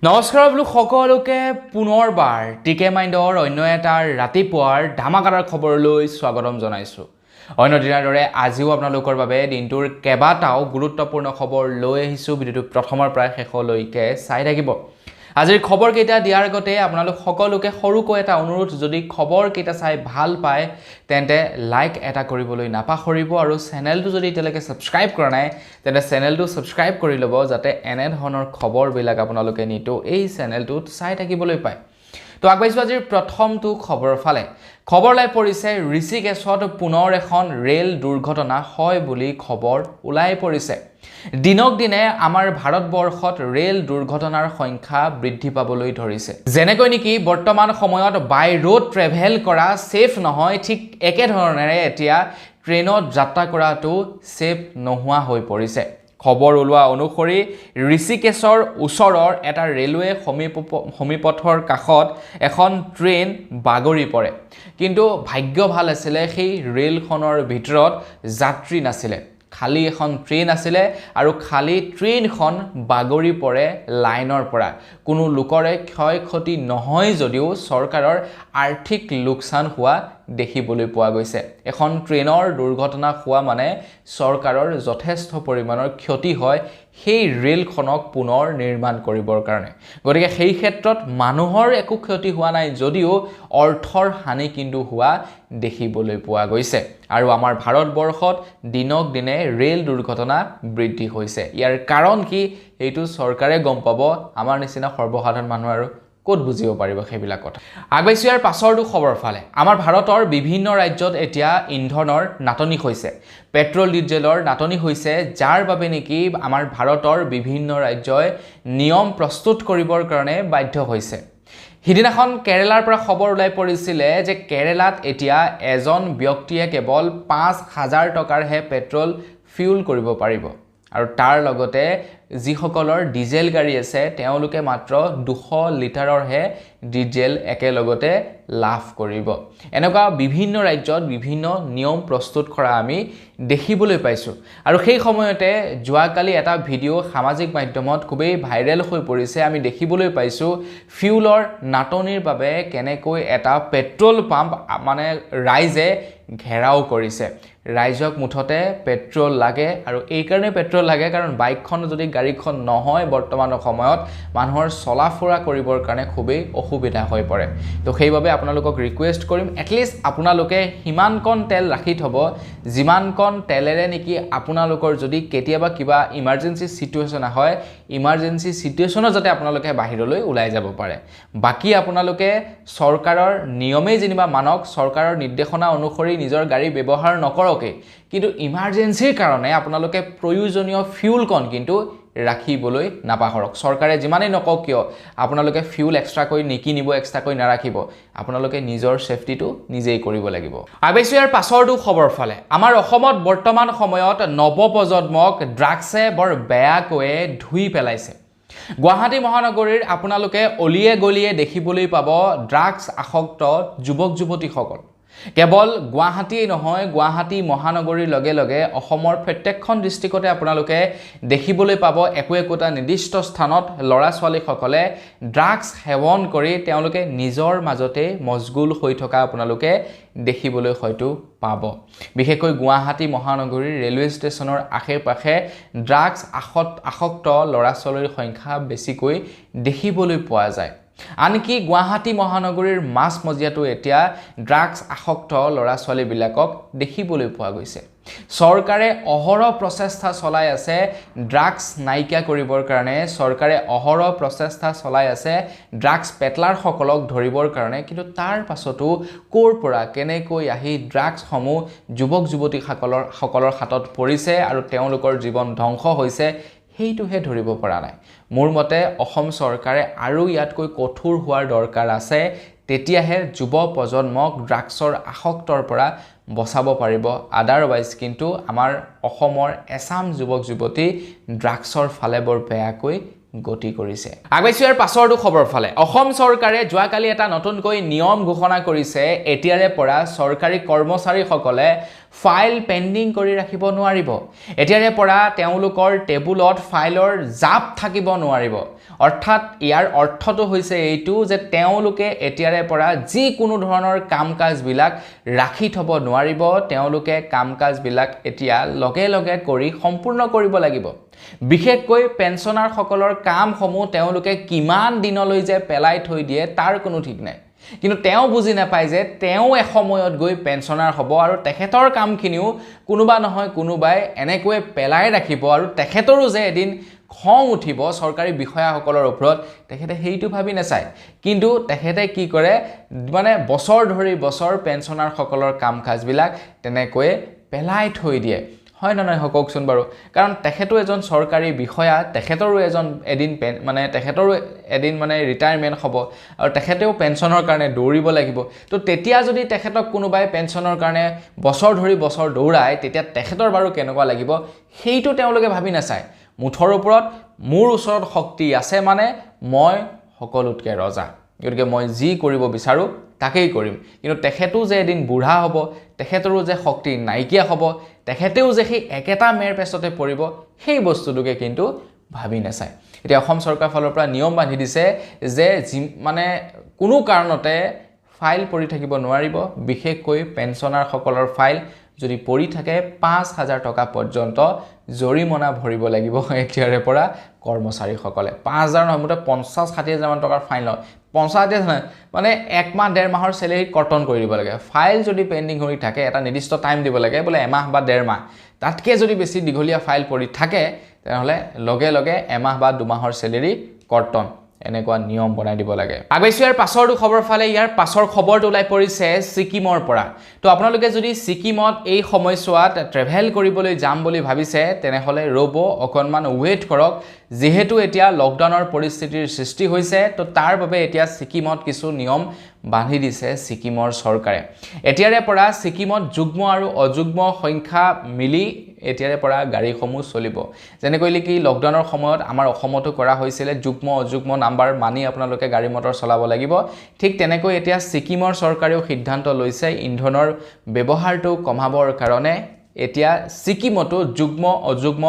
নমস্কাৰ বোলো সকলোকে পুনৰবাৰ টিকে মাইণ্ডৰ অন্য এটাৰ ৰাতিপুৱাৰ ধামাকাদাৰ খবৰলৈ স্বাগতম জনাইছোঁ। অন্য দিনৰ দৰে আজিও আপোনালোকৰ বাবে দিনটোৰ কেইবাটাও গুৰুত্বপূৰ্ণ খবৰ লৈ আহিছোঁ। ভিডিঅ'টো প্ৰথমৰ পৰা শেষলৈকে চাই থাকিব। আজিৰ খবৰকেইটা দিয়াৰ আগতে আপোনালোক সকলোকে সৰুকৈ এটা অনুৰোধ, যদি খবৰকেইটা চাই ভাল পায় তেন্তে লাইক এটা কৰিবলৈ নাপাহৰিব আৰু চেনেলটো যদি এতিয়ালৈকে ছাবস্ক্ৰাইব কৰা নাই তেন্তে চেনেলটো ছাবস্ক্ৰাইব কৰি ল'ব, যাতে এনে ধৰণৰ খবৰবিলাক আপোনালোকে নিতৌ এই চেনেলটোত চাই থাকিবলৈ পায়। তো আগবাঢ়িছোঁ আজিৰ প্ৰথমটো খবৰৰ ফালে। খবৰ লাই পৰিছে ঋষিকেশত পুনৰ এখন ৰেল দুৰ্ঘটনা হয় বুলি খবৰ ওলাই পৰিছে। দিনক দিনে আমাৰ ভাৰতবৰ্ষত ৰেল দুৰ্ঘটনাৰ সংখ্যা বৃদ্ধি পাবলৈ ধৰিছে। যেনেকৈ নেকি বৰ্তমান সময়ত বাই ৰোড ট্ৰেভেল কৰা ছেফ নহয়, ঠিক একেধৰণেৰে এতিয়া ট্ৰেইনত যাত্ৰা কৰাটো ছেফ নোহোৱা হৈ পৰিছে। খবৰ ওলোৱা অনুসৰি ঋষিকেশৰ ওচৰৰ এটা ৰেলৱে সমীপথৰ কাষত এখন ট্ৰেইন বাগৰি পৰে, কিন্তু ভাগ্য ভাল আছিলে সেই ৰেলখনৰ ভিতৰত যাত্ৰী নাছিলে, খালী এখন ট্ৰেইন আছিলে আৰু খালী ট্ৰেইনখন বাগৰি পৰে লাইনৰ পৰা। কোনো লোকৰে ক্ষয় ক্ষতি নহয় যদিও চৰকাৰৰ আৰ্থিক লোকচান হোৱা দেখিবলৈ পোৱা গৈছে। এখন ট্ৰেইনৰ দুৰ্ঘটনা হোৱা মানে চৰকাৰৰ যথেষ্ট পৰিমাণৰ ক্ষতি হয় সেই ৰেলখনক পুনৰ নিৰ্মাণ কৰিবৰ কাৰণে। গতিকে সেই ক্ষেত্ৰত মানুহৰ একো ক্ষতি হোৱা নাই যদিও অৰ্থৰ হানি কিন্তু হোৱা দেখিবলৈ পোৱা গৈছে। আৰু আমাৰ ভাৰতবৰ্ষত দিনক দিনে ৰেল দুৰ্ঘটনা বৃদ্ধি হৈছে। ইয়াৰ কাৰণ কি এইটো চৰকাৰে গম পাব, আমাৰ নিচিনা সৰ্বসাধাৰণ মানুহ আৰু ক'ত বুজিব পাৰিব সেইবিলাক কথা। আগবাঢ়িছোঁ ইয়াৰ পাছৰটো খবৰ ফালে। আমাৰ ভাৰতৰ বিভিন্ন ৰাজ্যত এতিয়া ইন্ধনৰ নাটনি হৈছে, পেট্ৰল ডিজেলৰ নাটনি হৈছে, যাৰ বাবে নেকি আমাৰ ভাৰতৰ বিভিন্ন ৰাজ্যই নিয়ম প্ৰস্তুত কৰিবৰ কাৰণে বাধ্য হৈছে। সিদিনাখন কেৰেলাৰ পৰা খবৰ ওলাই পৰিছিলে যে কেৰেলাত এতিয়া এজন ব্যক্তিয়ে কেৱল ৫,০০০ টকাৰহে পেট্ৰল ফিউল কৰিব পাৰিব, আৰু তাৰ লগতে যিসকলৰ ডিজেল গাড়ী আছে তেওঁলোকে মাত্ৰ ২০০ লিটাৰৰহে ডিজেল একেলগতে লাভ কৰিব। এনেকুৱা বিভিন্ন ৰাজ্যত বিভিন্ন নিয়ম প্ৰস্তুত কৰা আমি দেখিবলৈ পাইছোঁ। আৰু সেই সময়তে যোৱাকালি এটা ভিডিঅ' সামাজিক মাধ্যমত খুবেই ভাইৰেল হৈ পৰিছে। আমি দেখিবলৈ পাইছোঁ ফিউলৰ নাটনিৰ বাবে কেনেকৈ এটা পেট্ৰল পাম্প মানে ৰাইজে ঘেৰাও কৰিছে। ৰাইজক মুঠতে পেট্ৰল লাগে, আৰু এইকাৰণে পেট্ৰল লাগে কাৰণ বাইকখন যদি গাড়ীখন নহয় বৰ্তমানৰ সময়ত মানুহৰ চলা ফুৰা কৰিবৰ কাৰণে খুবেই অসুবিধা হৈ পৰে। তো সেইবাবে আপোনালোকক ৰিকুৱেষ্ট কৰিম, এটলিষ্ট আপোনালোকে সিমানকণ তেল ৰাখি থ'ব যিমানকণ তেলেৰে নেকি আপোনালোকৰ যদি কেতিয়াবা কিবা ইমাৰ্জেঞ্চি চিটুৱেশ্যন হয়, ইমাৰ্জেঞ্চি চিটুৱেশ্যনত যাতে আপোনালোকে বাহিৰলৈ ওলাই যাব পাৰে। বাকী আপোনালোকে চৰকাৰৰ নিয়মেই যেনিবা মানক, চৰকাৰৰ নিৰ্দেশনা অনুসৰি নিজৰ গাড়ী ব্যৱহাৰ নকৰকে, কিন্তু ইমাৰ্জেঞ্চিৰ কাৰণে আপোনালোকে প্ৰয়োজনীয় ফিউলকণ কিন্তু ৰাখিবলৈ নাপাহৰক। চৰকাৰে যিমানেই নকওক কিয় আপোনালোকে ফিউল এক্সট্ৰাকৈ নিকিনিব, এক্সট্ৰাকৈ নাৰাখিব। আপোনালোকে নিজৰ ছেফটিটো নিজেই কৰিব লাগিব। আগবাঢ়িছোঁ ইয়াৰ পাছৰটো খবৰ ফালে। আমাৰ অসমত বৰ্তমান সময়ত নৱপ্ৰজন্মক ড্ৰাগছে বৰ বেয়াকৈয়ে ধুই পেলাইছে। গুৱাহাটী মহানগৰীৰ আপোনালোকে অলিয়ে গলিয়ে দেখিবলৈ পাব ড্ৰাগছ আসক্ত যুৱক যুৱতীসকল। কেৱল গুৱাহাটীয়ে নহয়, গুৱাহাটী মহানগৰীৰ লগে লগে অসমৰ প্ৰত্যেকখন ডিষ্ট্ৰিক্টতে আপোনালোকে দেখিবলৈ পাব একো একোটা নিৰ্দিষ্ট স্থানত ল'ৰা ছোৱালীসকলে ড্ৰাগছ সেৱন কৰি তেওঁলোকে নিজৰ মাজতে মচগুল হৈ থকা আপোনালোকে দেখিবলৈ হয়তো পাব। বিশেষকৈ গুৱাহাটী মহানগৰীৰ ৰেলৱে ষ্টেচনৰ আশে পাশে ড্ৰাগছ আসক্ত ল'ৰা ছোৱালীৰ সংখ্যা বেছিকৈ দেখিবলৈ পোৱা যায়। আনকি গুৱাহাটী মহানগৰীৰ মাজমজিয়াটো এতিয়া ড্ৰাগছ আসক্ত ল'ৰা ছোৱালীবিলাকক দেখিবলৈ পোৱা গৈছে। চৰকাৰে অহৰহ প্ৰচেষ্টা চলাই আছে ড্ৰাগছ নাইকিয়া কৰিবৰ কাৰণে, চৰকাৰে অহৰহ প্ৰচেষ্টা চলাই আছে ড্ৰাগছ পেটলাৰসকলক ধৰিবৰ কাৰণে, কিন্তু তাৰ পাছতো ক'ৰ পৰা কেনেকৈ আহি ড্ৰাগছসমূহ যুৱক যুৱতীসকলৰ হাতত পৰিছে আৰু তেওঁলোকৰ জীৱন ধ্বংস হৈছে সেইটোহে ধৰিব পৰা নাই। মোৰ মতে অসম চৰকাৰে আৰু ইয়াতকৈ কঠোৰ হোৱাৰ দৰকাৰ আছে, তেতিয়াহে যুৱ প্ৰজন্মক ড্ৰাগছৰ আসক্তৰ পৰা বচাব পাৰিব। আদাৰৱাইজ কিন্তু আমাৰ অসমৰ এচাম যুৱক যুৱতী ড্ৰাগছৰ ফালে বৰ বেয়াকৈ গতি কৰিছে। আগবাঢ়িছোঁ ইয়াৰ পাছৰটো খবৰ ফালে। অসম চৰকাৰে যোৱাকালি এটা নতুনকৈ নিয়ম ঘোষণা কৰিছে। এতিয়াৰে পৰা চৰকাৰী কৰ্মচাৰীসকলে ফাইল পেণ্ডিং কৰি ৰাখিব নোৱাৰিব। এতিয়াৰে পৰা তেওঁলোকৰ টেবুলত ফাইলৰ জাপ থাকিব নোৱাৰিব। অৰ্থাৎ ইয়াৰ অৰ্থটো হৈছে এইটো যে তেওঁলোকে এতিয়াৰে পৰা যিকোনো ধৰণৰ কাম কাজবিলাক ৰাখি থ'ব নোৱাৰিব তেওঁলোকে কাম কাজবিলাক এতিয়া লগে লগে কৰি সম্পূৰ্ণ কৰিব লাগিব বিশেষকৈ পেঞ্চনাৰসকলৰ কামসমূহ তেওঁলোকে কিমান দিনলৈ যে পেলাই থৈ দিয়ে তাৰ কোনো ঠিক নাই কিন্তু তেওঁ বুজি নাপায় যে তেওঁ এসময়ত গৈ পেঞ্চনাৰ হ'ব আৰু তেখেতৰ কামখিনিও কোনোবা নহয় কোনোবাই এনেকৈ পেলাই ৰাখিব আৰু তেখেতৰো যে এদিন খং উঠিব চৰকাৰী বিষয়াসকলৰ ওপৰত তেখেতে সেইটো ভাবি নাচায় কিন্তু তেখেতে কি কৰে মানে বছৰ ধৰি বছৰ পেঞ্চনাৰসকলৰ কাম কাজবিলাক তেনেকৈ পেলাই থৈ দিয়ে হয় না নহয় কওকচোন বাৰু কাৰণ তেখেতো এজন চৰকাৰী বিষয়া তেখেতৰো এদিন মানে ৰিটায়াৰমেণ্ট হ'ব আৰু তেখেতেও পেঞ্চনৰ কাৰণে দৌৰিব লাগিব তো তেতিয়া যদি তেখেতক কোনোবাই পেঞ্চনৰ কাৰণে বছৰ ধৰি বছৰ দৌৰাই তেতিয়া তেখেতৰ বাৰু কেনেকুৱা লাগিব সেইটো তেওঁলোকে ভাবি নাচায় মুঠৰ ওপৰত মোৰ ওচৰত শক্তি আছে মানে মই সকলোতকৈ ৰজা গতিকে মই যি কৰিব বিচাৰো তাকেই কৰিম কিন্তু তেখেতো যে এদিন বুঢ়া হ'ব তেখেতৰো যে শক্তি নাইকিয়া হ'ব তেখেতেও যে সেই একেটা মেৰ পেছতে পৰিব সেই বস্তুটোকে কিন্তু ভাবি নাচায় এতিয়া অসম চৰকাৰৰ ফালৰ পৰা নিয়ম বান্ধি দিছে যে মানে কোনো কাৰণতে ফাইল পৰি থাকিব নোৱাৰিব বিশেষকৈ পেঞ্চনাৰসকলৰ ফাইল যদি পৰি থাকে ৫,০০০ টকা পৰ্যন্ত জৰিমনা ভৰিব লাগিব এতিয়াৰে পৰা কৰ্মচাৰীসকলে ৫,০০০ নহয় মুঠতে ৫০-৬০ মান টকাৰ ফাইন লয় ৫০,০০০ মানে ১ মাহ ১.৫ মাহৰ চেলেৰি কৰ্তন কৰি দিব লাগে ফাইল যদি পেণ্ডিং হৈ থাকে এটা নিৰ্দিষ্ট টাইম দিব লাগে বোলে এমাহ বা ১.৫ মাহ তাতকৈ যদি বেছি দীঘলীয়া ফাইল পৰি থাকে তেনেহ'লে লগে লগে এমাহ বা ২ মাহৰ চেলেৰি কৰ্তন এনেকুৱা নিয়ম বনাই দিব লাগে আগবাইছো ইয়াৰ পাছৰটো খবৰ ফালে ইয়াৰ পাছৰ খবৰটো ওলাই পৰিছে ছিকিমৰ পৰা তো আপোনালোকে যদি ছিকিমত এই সময়ছোৱাত ট্ৰেভেল কৰিবলৈ যাম বুলি ভাবিছে তেনেহ'লে ৰ'ব অকণমান ৱেইট কৰক যেহেতু এতিয়া লকডাউনৰ পৰিস্থিতিৰ সৃষ্টি হৈছে তো তাৰ বাবে এতিয়া ছিকিমত কিছু নিয়ম বান্ধি দিছে ছিকিমৰ চৰকাৰে এতিয়াৰে পৰা ছিকিমত যুগ্ম আৰু অযুগ্ম সংখ্যা মিলি এতিয়াৰে পৰা গাড়ীসমূহ চলিব যেনেকৈ কি লকডাউনৰ সময়ত আমাৰ অসমতো কৰা হৈছিল যুগ্ম অযুগ্ম নাম্বাৰ মানি আপোনালোকে গাড়ী মটৰ চলাব লাগিব ঠিক তেনেকৈ এতিয়া ছিকিমৰ চৰকাৰেও সিদ্ধান্ত লৈছে ইন্ধনৰ ব্যৱহাৰটো কমাবৰ কাৰণে এতিয়া ছিকিমতো যুগ্ম অযুগ্ম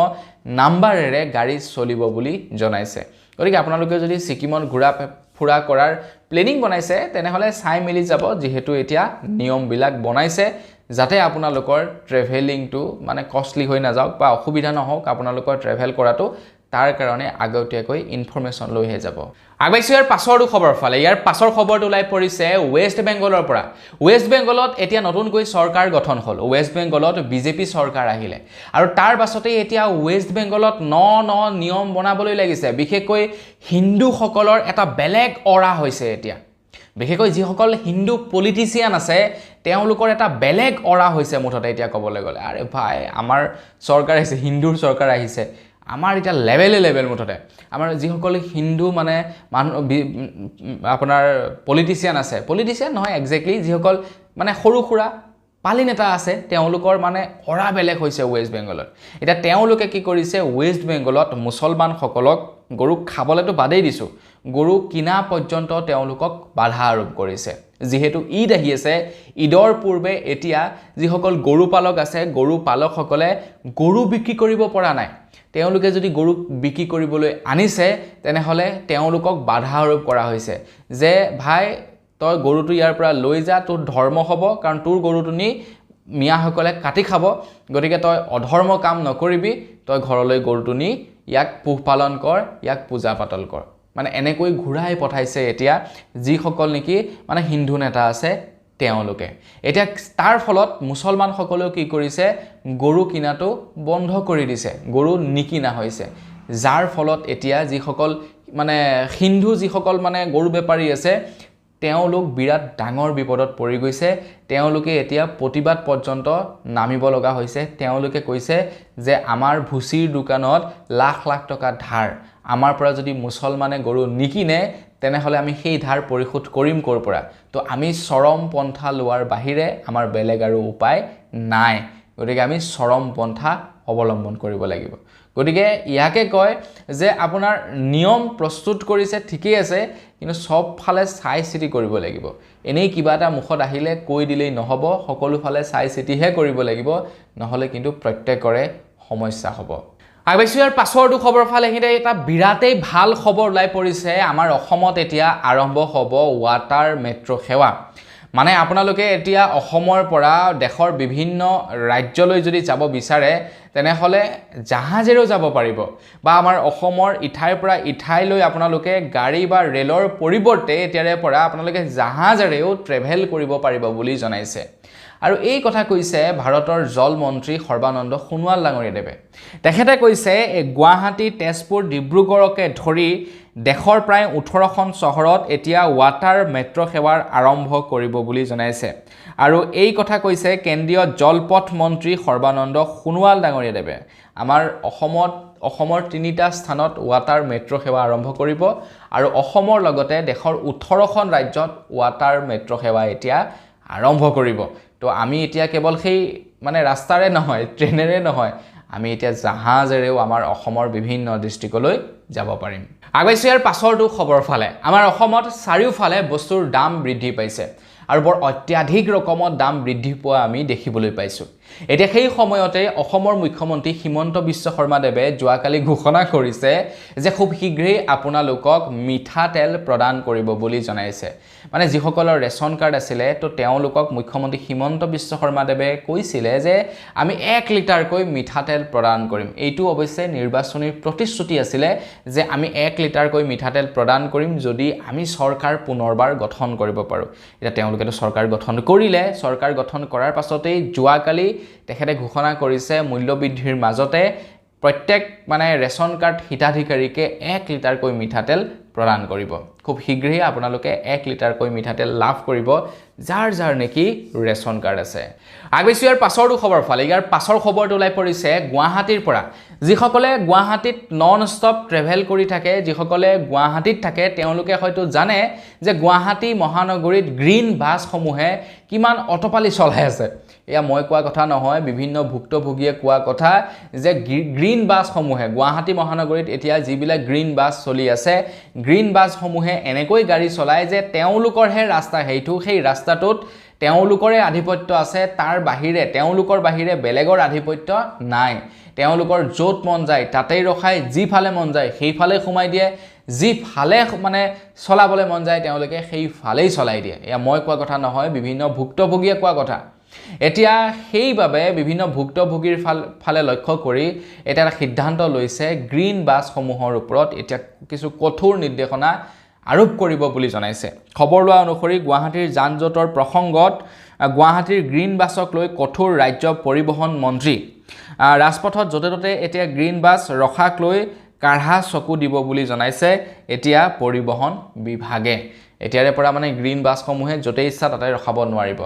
নাম্বাৰেৰে গাড়ী চলিব বুলি জনাইছে গতিকে আপোনালোকে যদি ছিকিমত ঘূৰা ফুৰা কৰাৰ প্লেনিং বনাইছে তেনেহ'লে চাই মেলি যাব যেহেতু এতিয়া নিয়মবিলাক বনাইছে যাতে আপোনালোকৰ ট্ৰেভেলিংটো মানে কষ্টলি হৈ নাযাওক বা অসুবিধা নহওক আপোনালোকৰ ট্ৰেভেল কৰাটো তাৰ কাৰণে আগতীয়াকৈ ইনফৰমেশ্যন লৈহে যাব আগবাইছো ইয়াৰ পাছৰটো খবৰ ফালে ইয়াৰ পাছৰ খবৰটো ওলাই পৰিছে ৱেষ্ট বেংগলৰ পৰা ৱেষ্ট বেংগলত এতিয়া নতুনকৈ চৰকাৰ গঠন হ'ল ৱেষ্ট বেংগলত বিজেপি চৰকাৰ আহিলে আৰু তাৰ পাছতেই এতিয়া ৱেষ্ট বেংগলত ন নিয়ম বনাবলৈ লাগিছে বিশেষকৈ হিন্দুসকলৰ এটা বেলেগ অৰা হৈছে এতিয়া বিশেষকৈ যিসকল হিন্দু পলিটিচিয়ান আছে তেওঁলোকৰ এটা বেলেগ অৰা হৈছে মুঠতে এতিয়া ক'বলৈ গ'লে আৰে ভাই আমাৰ চৰকাৰ আহিছে হিন্দুৰ চৰকাৰ আহিছে আমাৰ এটা লেভেল মুঠতে আমাৰ যিসকল হিন্দু মানে আপোনাৰ পলিটিচিয়ান আছে পলিটিচিয়ান নহয় একজেক্টলি যিসকল মানে সৰু সুৰা পালি নেতা আছে তেওঁলোকৰ মানে অৰা বেলেগ হৈছে ৱেষ্ট বেংগলত এতিয়া তেওঁলোকে কি কৰিছে ৱেষ্ট বেংগলত মুছলমানসকলক গৰু খাবলৈতো বাদেই দিছো গৰু কিনা পৰ্যন্ত তেওঁলোকক বাধা আৰোপ কৰিছে যেহেতু ঈদ আহি আছে ঈদৰ পূৰ্বে এতিয়া যিসকল গৰু পালক আছে গৰু পালকসকলে গৰু বিক্ৰী কৰিব পৰা নাই তেওঁলোকে যদি গৰু বিক্ৰী কৰিবলৈ আনিছে তেনেহ'লে তেওঁলোকক বাধা আৰোপ কৰা হৈছে যে ভাই তই গৰুটো ইয়াৰ পৰা লৈ যা তোৰ ধৰ্ম হ'ব কাৰণ তোৰ গৰুটো নি মিয়াসকলে কাটি খাব গতিকে তই অধৰ্ম কাম নকৰিবি তই ঘৰলৈ গৰুটো নি ইয়াক পোহপালন কৰ ইয়াক পূজা পাতল কৰ মানে এনেকৈ ঘূৰাই পঠাইছে এতিয়া যিসকল নেকি মানে হিন্দু নেতা আছে তেওঁলোকে এতিয়া তাৰ ফলত মুছলমানসকলেও কি কৰিছে গৰু কিনাটো বন্ধ কৰি দিছে গৰু নিকিনা হৈছে যাৰ ফলত এতিয়া যিসকল মানে হিন্দু যিসকল মানে গৰু বেপাৰী আছে তেওঁলোক বিৰাট ডাঙৰ বিপদত পৰি গৈছে তেওঁলোকে এতিয়া প্ৰতিবাদ পৰ্যন্ত নামিব লগা হৈছে তেওঁলোকে কৈছে যে আমাৰ ভুচিৰ দোকানত লাখ লাখ টকা ধাৰ আমাৰ পৰা যদি মুছলমানে গৰু নিকিনে তেনেহ'লে আমি সেই ধাৰ পৰিশোধ কৰিম ক'ৰ পৰা তো আমি চৰম পন্থা লোৱাৰ বাহিৰে আমাৰ বেলেগ আৰু উপায় নাই গতিকে আমি চৰম পন্থা অৱলম্বন কৰিব লাগিব গতিকে ইয়াকে কয় যে আপোনাৰ নিয়ম প্ৰস্তুত কৰিছে ঠিকই আছে কিন্তু সব ফালে চাই চিতি কৰিব লাগিব এনেই কিবা এটা মুখত আহিলে কৈ দিলেই নহ'ব সকলো ফালে চাই চিতিহে কৰিব লাগিব নহ'লে কিন্তু প্ৰত্যেকৰে সমস্যা হ'ব আগবাইছোঁ ইয়াৰ পাছৰটো খবৰ ফালে এইখিনিতে এটা বিৰাটেই ভাল খবৰ ওলাই পৰিছে আমাৰ অসমত এতিয়া আৰম্ভ হ'ব ৱাটাৰ মেট্ৰ' সেৱা মানে আপোনালোকে এতিয়া অসমৰ পৰা দেশৰ বিভিন্ন ৰাজ্যলৈ যদি যাব বিচাৰে তেনেহলে জাহাজেৰেও যাব পাৰিব বা আমাৰ অসমৰ ইঠাইৰ পৰা ইঠাইলৈ আপোনালোকে গাড়ী বা ৰেলৰ পৰিৱৰ্তে এতিয়াৰে পৰা আপোনালোকে জাহাজেৰেও ট্ৰেভেল কৰিব পাৰিব বুলি জনাইছে আৰু এই কথা কৈছে ভাৰতৰ জল মন্ত্ৰী সৰ্বানন্দ সোণোৱাল ডাঙৰীয়াদেৱে তেখেতে কৈছে গুৱাহাটী তেজপুৰ ডিব্ৰুগড়কে ধৰি দেশৰ প্ৰায় 18খন চহৰত এতিয়া ৱাটাৰ মেট্ৰ' সেৱাৰ আৰম্ভ কৰিব বুলি জনাইছে আৰু এই কথা কৈছে কেন্দ্ৰীয় জলপথ মন্ত্ৰী সৰ্বানন্দ সোণোৱাল ডাঙৰীয়াদেৱে আমাৰ অসমৰ 3টা স্থানত ৱাটাৰ মেট্ৰ' সেৱা আৰম্ভ কৰিব আৰু অসমৰ লগতে দেশৰ 18খন ৰাজ্যত ৱাটাৰ মেট্ৰ' সেৱা এতিয়া আৰম্ভ কৰিব তো আমি এতিয়া কেৱল সেই মানে ৰাস্তাৰে নহয় ট্ৰেনেৰে নহয় আমি এতিয়া জাহাজেৰেও আমাৰ অসমৰ বিভিন্ন ডিস্ট্ৰিক্টলৈ যাব পাৰিম আগবাইছোঁ ইয়াৰ পাছৰটো খবৰ ফালে আমাৰ অসমত চাৰিওফালে বস্তুৰ দাম বৃদ্ধি পাইছে আৰু বৰ অত্যাধিক ৰকমত দাম বৃদ্ধি পোৱা আমি দেখিবলৈ পাইছোঁ এতিয়া সেই সময়তে অসমৰ মুখ্যমন্ত্ৰী হিমন্ত বিশ্ব শৰ্মাদেৱে যোৱাকালি ঘোষণা কৰিছে যে খুব শীঘ্ৰেই আপোনালোকক মিঠাতেল প্ৰদান কৰিব বুলি জনাইছে মানে যিসকলৰ ৰেচন কাৰ্ড আছিলে তো তেওঁলোকক মুখ্যমন্ত্ৰী হিমন্ত বিশ্ব শৰ্মাদেৱে কৈছিলে যে আমি 1 লিটাৰকৈ মিঠাতেল প্ৰদান কৰিম এইটো অৱশ্যে নিৰ্বাচনী প্ৰতিশ্ৰুতি আছিলে যে আমি 1 লিটাৰকৈ মিঠাতেল প্ৰদান কৰিম যদি আমি চৰকাৰ পুনৰবাৰ গঠন কৰিব পাৰোঁ এটা তেওঁলোকেতো চৰকাৰ গঠন কৰিলে চৰকাৰ গঠন কৰাৰ পাছতেই যোৱাকালি তেখেতে ঘোষণা কৰিছে মূল্য বৃদ্ধিৰ মাজতে প্ৰত্যেক মানে ৰেচন কাৰ্ড হিতাধিকাৰীকে 1 লিটাৰকৈ মিঠাতেল প্ৰদান কৰিব খুব শীঘ্ৰেই আপোনালোকে 1 লিটাৰকৈ মিঠাতেল লাভ কৰিব যাৰ নেকি ৰেচন কাৰ্ড আছে আগবাইছোঁ ইয়াৰ পাছৰটো খবৰ ফালে ইয়াৰ পাছৰ খবৰটো ওলাই পৰিছে গুৱাহাটীৰ পৰা যিসকলে গুৱাহাটীত নন ষ্টপ ট্ৰেভেল কৰি থাকে যিসকলে গুৱাহাটীত থাকে তেওঁলোকে হয়তো জানে যে গুৱাহাটী মহানগৰীত গ্ৰীণ বাছসমূহে কিমান অটপালি চলাই আছে এয়া মই কোৱা কথা নহয় বিভিন্ন ভুক্তভোগীয়ে কোৱা কথা যে গ্ৰীণ বাছসমূহে গুৱাহাটী মহানগৰীত এতিয়া যিবিলাক গ্ৰীণ বাছ চলি আছে গ্ৰীণ বাছসমূহে এনেকৈ গাড়ী চলায় যে তেওঁলোকৰহে ৰাস্তা সেইটো সেই ৰাস্তাটোত তেওঁলোকৰে আধিপত্য আছে তাৰ বাহিৰে বেলেগৰ আধিপত্য নাই তেওঁলোকৰ য'ত মন যায় তাতেই ৰখাই যিফালে মন যায় সেইফালে সোমাই দিয়ে যিফালে মানে চলাবলৈ মন যায় তেওঁলোকে সেইফালেই চলাই দিয়ে এয়া মই কোৱা কথা নহয় বিভিন্ন ভুক্তভোগীয়ে কোৱা কথা এতিয়া সেইবাবে বিভিন্ন ভুক্তভোগীৰ ফালে লক্ষ্য কৰি এটা সিদ্ধান্ত লৈছে গ্ৰীণ বাছসমূহৰ ওপৰত এতিয়া কিছু কঠোৰ নিৰ্দেশনা আৰোপ কৰিব বুলি জনাইছে খবৰ লোৱা অনুসৰি গুৱাহাটীৰ যান-জঁটৰ প্ৰসংগত গুৱাহাটীৰ গ্ৰীণ বাছক লৈ কঠোৰ ৰাজ্য পৰিবহণ মন্ত্ৰী ৰাজপথত য'তে ত'তে এতিয়া গ্ৰীণ বাছ ৰখাক লৈ কাঢ়া চকু দিব বুলি জনাইছে এতিয়া পৰিবহণ বিভাগে এতিয়াৰে পৰা মানে গ্ৰীণ বাছসমূহে য'তে ইচ্ছা তাতে ৰখাব নোৱাৰিব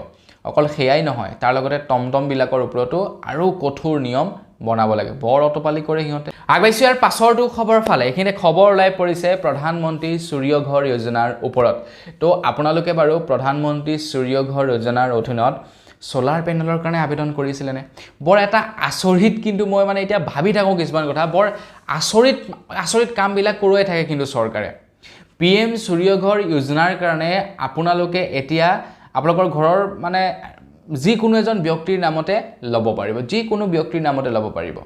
অকল সেয়াই নহয় তাৰ লগতে টমটম বিলাকৰ ওপৰতো আৰু কঠোৰ নিয়ম বনাব লাগে বৰ অটপালি কৰে সিহঁতে আগবাইছোঁ ইয়াৰ পাছৰটো খবৰ ফালে এইখিনিতে খবৰ ওলাই পৰিছে প্ৰধানমন্ত্ৰী সূৰ্য ঘৰ যোজনাৰ ওপৰত তো আপোনালোকে বাৰু প্ৰধানমন্ত্ৰী সূৰ্য ঘৰ যোজনাৰ অধীনত সোলাৰ পেনেলৰ কাৰণে আবেদন কৰিছিলেনে বৰ এটা আচৰিত কিন্তু মই মানে এতিয়া ভাবি থাকোঁ কিছুমান কথা বৰ আচৰিত কামবিলাক কৰোৱাই থাকে কিন্তু চৰকাৰে PM সূৰ্য ঘৰ যোজনাৰ কাৰণে আপোনালোকে এতিয়া আপোনালোকৰ ঘৰৰ মানে যিকোনো এজন ব্যক্তিৰ নামতে ল'ব পাৰিব যিকোনো ব্যক্তিৰ নামতে ল'ব পাৰিব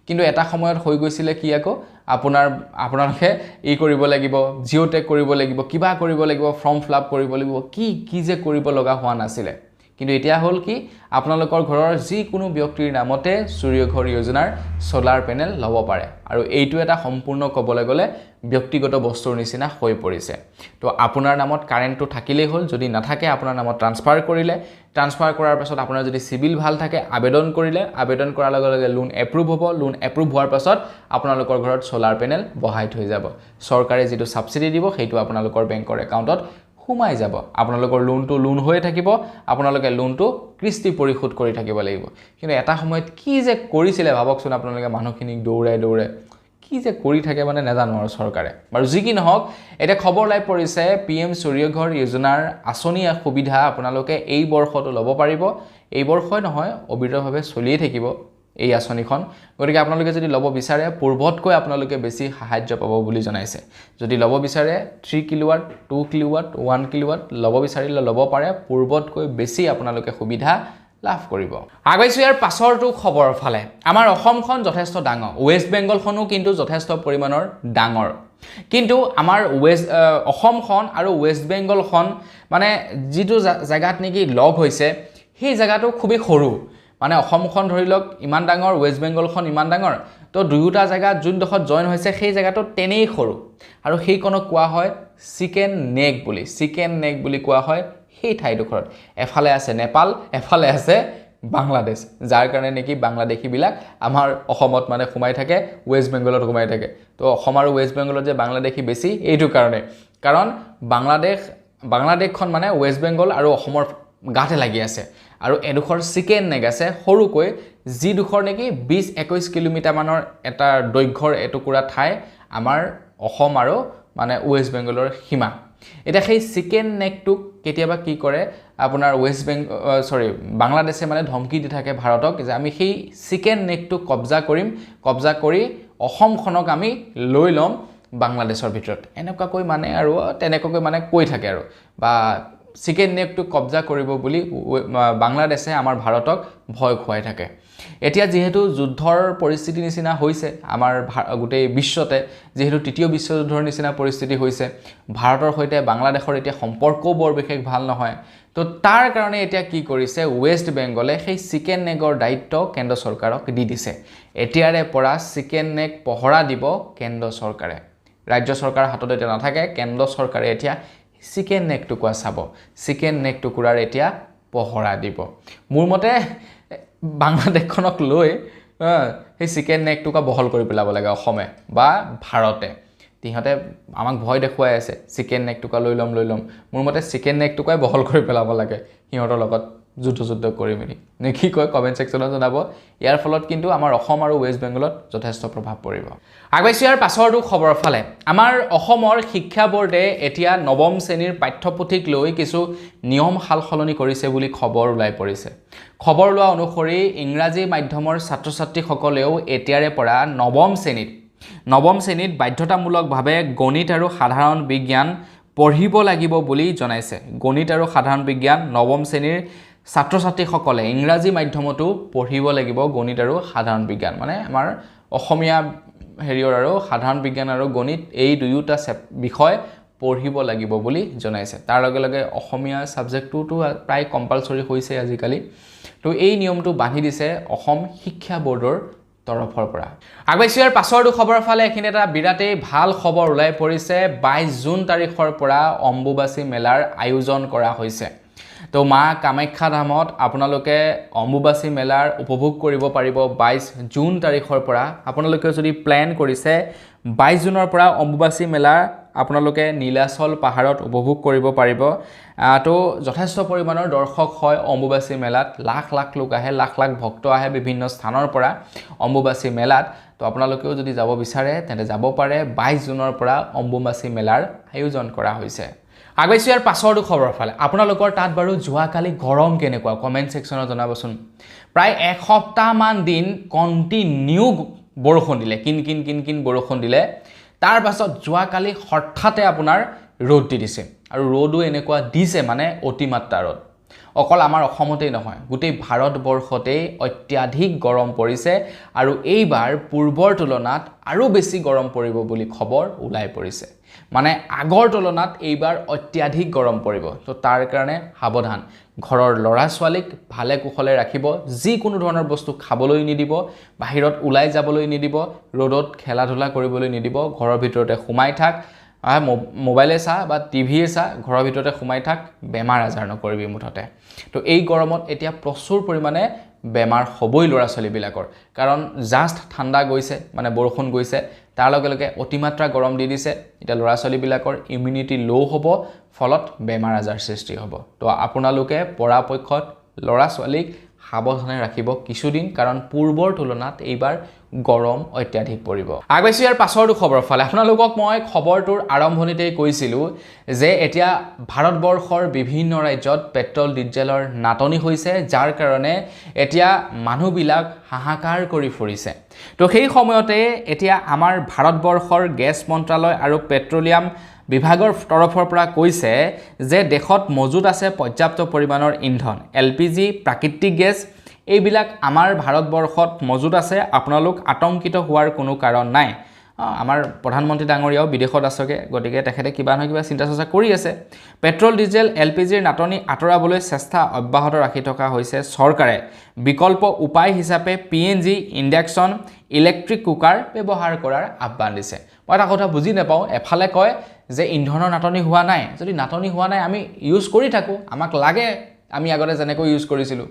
কিন্তু এটা সময়ত হৈ গৈছিলে কি আকৌ আপোনালোকে ই কৰিব লাগিব জিঅ'টেক কৰিব লাগিব কিবা কৰিব লাগিব ফৰ্ম ফিলআপ কৰিব লাগিব কি যে কৰিব লগা হোৱা নাছিলে কিন্তু এতিয়া হ'ল কি আপোনালোকৰ ঘৰৰ যিকোনো ব্যক্তিৰ নামতে সূৰ্য ঘৰ যোজনাৰ সোলাৰ পেনেল ল'ব পাৰে আৰু এইটো এটা সম্পূৰ্ণ ক'বলৈ গ'লে ব্যক্তিগত বস্তুৰ নিচিনা হৈ পৰিছে তো আপোনাৰ নামত কাৰেণ্টটো থাকিলেই হ'ল যদি নাথাকে আপোনাৰ নামত ট্ৰান্সফাৰ কৰাৰ পাছত আপোনাৰ যদি সিভিল ভাল থাকে আবেদন কৰাৰ লগে লগে লোন এপ্ৰুভ হ'ব লোন এপ্ৰুভ হোৱাৰ পাছত আপোনালোকৰ ঘৰত সোলাৰ পেনেল বহাই থৈ যাব চৰকাৰে যিটো সাবসিডি দিব সেইটো আপোনালোকৰ বেংকৰ একাউণ্টত সোমাই যাব আপোনালোকৰ লোন হৈয়ে থাকিব আপোনালোকে লোনটো কিস্তি পৰিশোধ কৰি থাকিব লাগিব কিন্তু এটা সময়ত কি যে কৰিছিলে ভাবকচোন আপোনালোকে মানুহখিনিক দৌৰাই কি যে কৰি থাকে মানে নাজানো আৰু চৰকাৰে বাৰু যি কি নহওক এটা খবৰ লাই পৰিছে PM সূৰ্য ঘৰ যোজনাৰ আঁচনি সুবিধা আপোনালোকে এই বৰ্ষটো ল'ব পাৰিব এই বৰ্ষই নহয় অবিৰতভাৱে চলিয়ে থাকিব এই আঁচনিখন গতিকে আপোনালোকে যদি ল'ব বিচাৰে পূৰ্বতকৈ আপোনালোকে বেছি সাহায্য পাব বুলি জনাইছে যদি ল'ব বিচাৰে 3 কিলোৱাট 2 কিলোৱাট 1 কিলোৱাট ল'ব বিচাৰিলে ল'ব পাৰে পূৰ্বতকৈ বেছি আপোনালোকে সুবিধা লাভ কৰিব আগুৱাইছো ইয়াৰ পাছৰটো খবৰৰ ফালে আমাৰ অসমখন যথেষ্ট ডাঙৰ ওয়েষ্ট বেংগলখনো কিন্তু যথেষ্ট পৰিমাণৰ ডাঙৰ কিন্তু আমাৰ অসমখন আৰু ওয়েষ্ট বেংগলখন মানে যিটো জায়গাত নেকি লগ হৈছে সেই জায়গাটো খুবই সৰু মানে অসমখন ধৰি লওক ইমান ডাঙৰ ওয়েষ্ট বেংগলখন ইমান ডাঙৰ তো দুয়োটা জায়গাত যোনডোখৰত জয়েন হৈছে সেই জায়গাটো তেনেই সৰু আৰু সেইকণক কোৱা হয় চিকেন নেক বুলি কোৱা হয় সেই ঠাইডোখৰত এফালে আছে নেপাল এফালে আছে বাংলাদেশ যাৰ কাৰণে নেকি বাংলাদেশীবিলাক আমাৰ অসমত মানে সোমাই থাকে ওয়েষ্ট বেংগলত সোমাই থাকে তো অসম আৰু ওয়েষ্ট বেংগলত যে বাংলাদেশী বেছি এইটো কাৰণে কাৰণ বাংলাদেশখন মানে ওয়েষ্ট বেংগল আৰু অসমৰ গাতে লাগি আছে আৰু এডোখৰ চিকেন নেক আছে সৰুকৈ যিডোখৰ নেকি 20-21 কিলোমিটাৰ মানৰ এটা দৈৰ্ঘ্যৰ এটুকুৰা ঠাই আমাৰ অসম আৰু মানে ওয়েষ্ট বেংগলৰ সীমা এটা সেই চিকেন নেকটোক কেতিয়াবা কি কৰে আপোনাৰ বাংলাদেশে মানে ধমকি দি থাকে ভাৰতক যে আমি সেই চিকেন নেকটো কব্জা কৰি অসমখনক আমি লৈ ল'ম বাংলাদেশৰ ভিতৰত এনেকুৱাকৈ মানে আৰু তেনেকুৱাকৈ মানে কৈ থাকে আৰু বা চিকেন নেকটো কব্জা কৰিব বুলি বাংলাদেশে আমাৰ ভাৰতক ভয় খুৱাই থাকে এতিয়া যেহেতু যুদ্ধৰ পৰিস্থিতি নিচিনা হৈছে আমাৰ গোটেই বিশ্বতে যেহেতু তৃতীয় বিশ্বযুদ্ধৰ নিচিনা পৰিস্থিতি হৈছে ভাৰতৰ সৈতে বাংলাদেশৰ এতিয়া সম্পৰ্কও বৰ বিশেষ ভাল নহয় তো তাৰ কাৰণে এতিয়া কি কৰিছে ওয়েষ্ট বেংগলে সেই চিকেন নেকৰ দায়িত্ব কেন্দ্ৰ চৰকাৰক দি দিছে এতিয়াৰে পৰা চিকেন নেক পহৰা দিব কেন্দ্ৰ চৰকাৰে ৰাজ্য চৰকাৰৰ হাতত এতিয়া নাথাকে কেন্দ্ৰ চৰকাৰে এতিয়া চিকেন নেকটুকুৰা চাব চিকেন নেকটুকুৰাৰ এতিয়া পহৰা দিব মোৰ মতে বাংলাদেশখনক লৈ সেই চিকেন নেকটুকুৰা বহল কৰি পেলাব লাগে অসমে বা ভাৰতে তিহঁতে আমাক ভয় দেখুৱাই আছে চিকেন নেকটুকুৰা লৈ ল'ম মোৰ মতে চিকেন নেকটুকুৰাই বহল কৰি পেলাব লাগে সিহঁতৰ লগত যুদ্ধ কৰি মেলি নে কি কয় কমেণ্ট ছেকশ্যনত জনাব ইয়াৰ ফলত কিন্তু আমাৰ অসম আৰু ওয়েষ্ট বেংগলত যথেষ্ট প্ৰভাৱ পৰিব আগুৱাইছো ইয়াৰ পাছৰটো খবৰৰ ফালে আমাৰ অসমৰ শিক্ষা বোৰ্ডে এতিয়া নৱম শ্ৰেণীৰ পাঠ্যপুথিক লৈ কিছু নিয়ম সালসলনি কৰিছে বুলি খবৰ ওলাই পৰিছে খবৰ লোৱা অনুসৰি ইংৰাজী মাধ্যমৰ ছাত্ৰ-ছাত্ৰীসকলেও এতিয়াৰে পৰা নৱম শ্ৰেণীত বাধ্যতামূলকভাৱে গণিত আৰু সাধাৰণ বিজ্ঞান পঢ়িব লাগিব বুলি জনাইছে গণিত আৰু সাধাৰণ বিজ্ঞান নৱম শ্ৰেণীৰ ছাত্ৰ-ছাত্ৰীসকলে ইংৰাজী মাধ্যমতো পঢ়িব লাগিব গণিত আৰু সাধাৰণ বিজ্ঞান মানে আমাৰ অসমীয়া হেৰিয়ৰ আৰু সাধাৰণ বিজ্ঞান আৰু গণিত এই দুয়োটা বিষয় পঢ়িব লাগিব বুলি জনাইছে তাৰ লগে লগে অসমীয়া সাবজেক্টটো প্ৰায় কম্পালসৰি হৈছে আজিকালি তো এই নিয়মটো বান্ধি দিছে অসম শিক্ষা বোৰ্ডৰ তৰফৰ পৰা আগুৱাইছো ইয়াৰ পাছৰটো খবৰৰ ফালে এখিনি এটা বিৰাটেই ভাল খবৰ ওলাই পৰিছে 22 জুন তাৰিখৰ পৰা অম্বুবাচী মেলাৰ আয়োজন কৰা হৈছে তো মা কামাখ্যা ধামত আপোনালোকে অম্বুবাচী মেলাৰ উপভোগ কৰিব পাৰিব 22 জুন তাৰিখৰ পৰা আপোনালোকে যদি প্ল্যান কৰিছে 22 জুনৰ পৰা অম্বুবাচী মেলা আপোনালোকে নীলাচল পাহাৰত উপভোগ কৰিব পাৰিব তো যথেষ্ট পৰিমাণৰ দৰ্শক হয় অম্বুবাচী মেলাত লাখ লাখ লোক আহে লাখ লাখ ভক্ত আহে বিভিন্ন স্থানৰ পৰা অম্বুবাচী মেলাত তো আপোনালোকেও যদি যাব বিচাৰে তেন্তে যাব পাৰে 22 জুনৰ পৰা অম্বুবাচী মেলাৰ আয়োজন কৰা হৈছে আগুৱাইছো ইয়াৰ পাছৰটো খবৰৰ ফালে আপোনালোকৰ তাত বাৰু যোৱাকালি গৰম কেনেকুৱা কমেণ্ট ছেকশ্যনত জনাবচোন প্ৰায় এসপ্তাহমান দিন কণ্টিনিউ বৰষুণ দিলে কিন বৰষুণ দিলে তাৰ পাছত যোৱাকালি হঠাতে আপোনাৰ ৰ'দ দি দিছে আৰু ৰ'দো এনেকুৱা দিছে মানে অতিমাত্ৰা ৰ'দ অকল আমাৰ অসমতেই নহয় গোটেই ভাৰতবৰ্ষতেই অত্যাধিক গৰম পৰিছে আৰু এইবাৰ পূৰ্বৰ তুলনাত আৰু বেছি গৰম পৰিব বুলি খবৰ ওলাই পৰিছে মানে আগৰ তুলনাত এইবাৰ অত্যাধিক গৰম পৰিব তো তাৰ কাৰণে সাৱধান ঘৰৰ লৰা ছোৱালীক ভালে কুশলে ৰাখিব যি কোনো ধৰণৰ বস্তু খাবলৈ নিদিব বাহিৰত ওলাই যাবলৈ নিদিব ৰ'দত খেলা ধূলা কৰিবলৈ নিদিব ঘৰৰ ভিতৰতে সোমাই থাক মোবাইলে চা বা টিভিয়ে চা ঘৰৰ ভিতৰতে সোমাই থাক বেমাৰ আজাৰ নকৰিবি মুঠতে তো এই গৰমত এতিয়া প্ৰচুৰ পৰিমাণে বেমাৰ হ'বই ল'ৰা ছোৱালীবিলাকৰ কাৰণ জাষ্ট ঠাণ্ডা গৈছে মানে বৰষুণ গৈছে তাৰ লগে লগে অতিমাত্ৰা গৰম দি দিছে এটা ল'ৰা ছোৱালীবিলাকৰ ইমিউনিটি লো হ'ব ফলত বেমাৰ আজাৰ সৃষ্টি হ'ব তো আপোনালোকে পৰাপক্ষত ল'ৰা ছোৱালীক সাৱধানে ৰাখিব কিছুদিন কাৰণ পূৰ্বৰ তুলনাত এইবাৰ গৰম অত্যাধিক পৰিব আগুৱাইছো ইয়াৰ পাছৰটো খবৰৰ ফালে আপোনালোকক মই খবৰটোৰ আৰম্ভণিতেই কৈছিলোঁ যে এতিয়া ভাৰতবৰ্ষৰ বিভিন্ন ৰাজ্যত পেট্ৰল ডিজেলৰ নাটনি হৈছে যাৰ কাৰণে এতিয়া মানুহবিলাক হাহাকাৰ কৰি ফুৰিছে তো সেই সময়তে এতিয়া আমাৰ ভাৰতবৰ্ষৰ গেছ মন্ত্ৰালয় আৰু পেট্ৰলিয়াম বিভাগৰ তৰফৰ পৰা কৈছে যে দেশত মজুত আছে পৰ্যাপ্ত পৰিমাণৰ ইন্ধন LPG প্ৰাকৃতিক গেছ এইবিলাক আমাৰ ভাৰতবৰ্ষত মজুত আছে আপোনালোক আতংকিত হোৱাৰ কোনো কাৰণ নাই আমাৰ প্ৰধানমন্ত্ৰী ডাঙৰীয়াও বিদেশত আছেগে গতিকে তেখেতে কিবা নহয় কিবা চিন্তা চৰ্চা কৰি আছে পেট্ৰল ডিজেল LPGৰ নাটনি আঁতৰাবলৈ চেষ্টা অব্যাহত ৰাখি থকা হৈছে চৰকাৰে বিকল্প উপায় হিচাপে PNG ইণ্ডাকচন ইলেক্ট্ৰিক কুকাৰ ব্যৱহাৰ কৰাৰ আহ্বান দিছে মই এটা কথা বুজি নাপাওঁ এফালে কয় যে ইন্ধনৰ নাটনি হোৱা নাই যদি নাটনি হোৱা নাই আমি ইউজ কৰি থাকো আমাক লাগে আমি আগতে যেনেকৈ ইউজ কৰিছিলো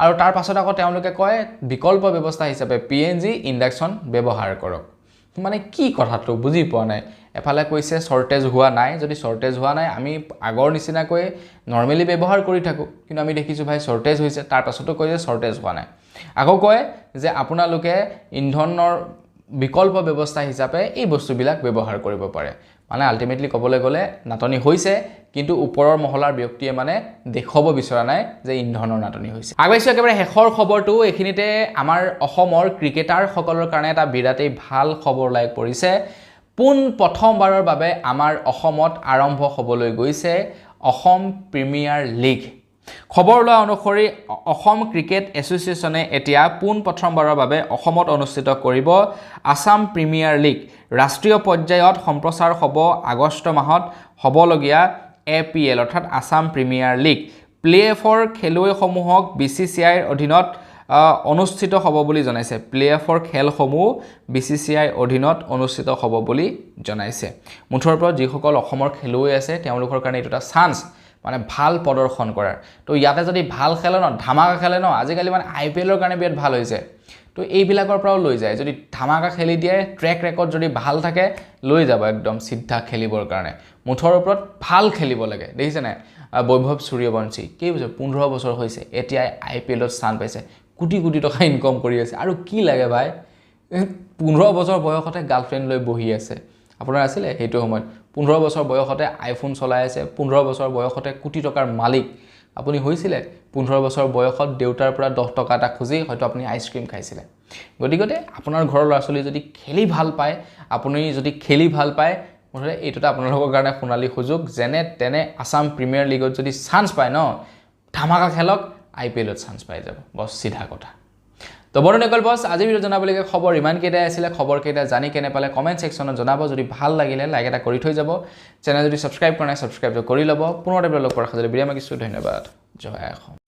আৰু তাৰ পাছত আকৌ তেওঁলোকে কয় বিকল্প ব্যৱস্থা হিচাপে PNG ইণ্ডাকচন ব্যৱহাৰ কৰক মানে কি কথাটো বুজি পোৱা নাই এফালে কৈছে শৰ্টেজ হোৱা নাই যদি শৰ্টেজ হোৱা নাই আমি আগৰ নিচিনাকৈ নৰমালি ব্যৱহাৰ কৰি থাকো কিন্তু আমি দেখিছো ভাই শৰ্টেজ হৈছে তাৰ পাছতো কয় যে শৰ্টেজ হোৱা নাই আকৌ কয় যে আপোনালোকে ইন্ধনৰ বিকল্প ব্যৱস্থা হিচাপে এই বস্তুবিলাক ব্যৱহাৰ কৰিব পাৰে মানে আলটিমেটলি ক'বলৈ গ'লে নাটনি হৈছে কিন্তু ওপৰৰ মহলাৰ ব্যক্তিয়ে মানে দেখুৱাব বিচৰা নাই যে ইন্ধনৰ নাটনি হৈছে আগবাইছো একেবাৰে শেষৰ খবৰটো এইখিনিতে আমাৰ অসমৰ ক্ৰিকেটাৰ সকলৰ কাৰণে এটা বিৰাটেই ভাল খবৰ লাগ পৰিছে পোন প্ৰথমবাৰৰ বাবে আমাৰ অসমত আৰম্ভ হ'বলৈ গৈছে অসম প্ৰিমিয়াৰ লীগ খবৰ লোৱা অনুসৰি অসম ক্ৰিকেট এছ'চিয়েশ্যনে এতিয়া পোন প্ৰথমবাৰৰ বাবে অসমত অনুষ্ঠিত কৰিব আসাম প্ৰিমিয়াৰ লীগ ৰাষ্ট্ৰীয় পৰ্যায়ত সম্প্ৰচাৰ হ'ব আগষ্ট মাহত হ'বলগীয়া APL অৰ্থাৎ আসাম প্ৰিমিয়াৰ লীগ প্লে অফৰ খেলুৱৈসমূহক BCCIৰ অধীনত অনুষ্ঠিত হ'ব বুলি জনাইছে প্লে অফৰ খেলসমূহ BCCIৰ অধীনত অনুষ্ঠিত হ'ব বুলি জনাইছে মুঠৰ ওপৰত যিসকল অসমৰ খেলুৱৈ আছে তেওঁলোকৰ কাৰণে এইটো এটা চান্স মানে ভাল প্ৰদৰ্শন কৰাৰ তো ইয়াতে যদি ভাল খেলে ন ধামাকা খেলে ন আজিকালি মানে IPLৰ কাৰণে বিৰাট ভাল হৈছে তো এইবিলাকৰ পৰাও লৈ যায় যদি ধামাকা খেলি দিয়ে ট্ৰেক ৰেকৰ্ড যদি ভাল থাকে লৈ যাব একদম সিদ্ধা খেলিবৰ কাৰণে মুঠৰ ওপৰত ভাল খেলিব লাগে দেখিছে না বৈভৱ সূৰ্যবংশী কি বছৰ 15 বছৰ হৈছে এতিয়া IPLত স্থান পাইছে কোটি কোটি টকা ইনকাম কৰি আছে আৰু কি লাগে ভাই 15 বছৰ বয়সতে গাৰ্লফ্ৰেণ্ড লৈ বহি আছে আপোনাৰ আছিল হেতু সময়ত 15 বছৰ বয়সতে আইফোন চলাই আছে 15 বছৰ বয়সতে কোটি টকাৰ মালিক আপুনি হৈছিলে 15 বছৰ বয়সত দেউতাৰ পৰা 10 টকা এটা খুজি হয়তো আপুনি আইসক্ৰীম খাইছিলে গতিকে আপোনাৰ ঘৰৰ ল'ৰা-ছোৱালী যদি খেলি ভাল পায় আপুনি যদি খেলি ভাল পায় মুঠতে এইটোটা আপোনালোকৰ কাৰণে সোণালী সুযোগ যেনে তেনে আসাম প্ৰিমিয়াৰ লীগত যদি চান্স পায় ন ধামাকা খেলক IPLত চান্স পাই যাব বস সিধা কথা তো বন্ধুসকল বস আজি ভিডিও জনাবলগীয়া খবৰ ইমান কেইটাই আছিল খবৰ কেইটা জানি কেনে পালে কমেন্ট সেকশনত জনাব যদি ভাল লাগিলে লাইক এটা কৰি থৈ যাব চেনেল যদি সাবস্ক্ৰাইব কৰা নাই সাবস্ক্ৰাইব কৰি ল'ব পুনৰ লগ কৰাৰ খাতিৰত বিৰাম মাগিছো ধন্যবাদ জয় অসম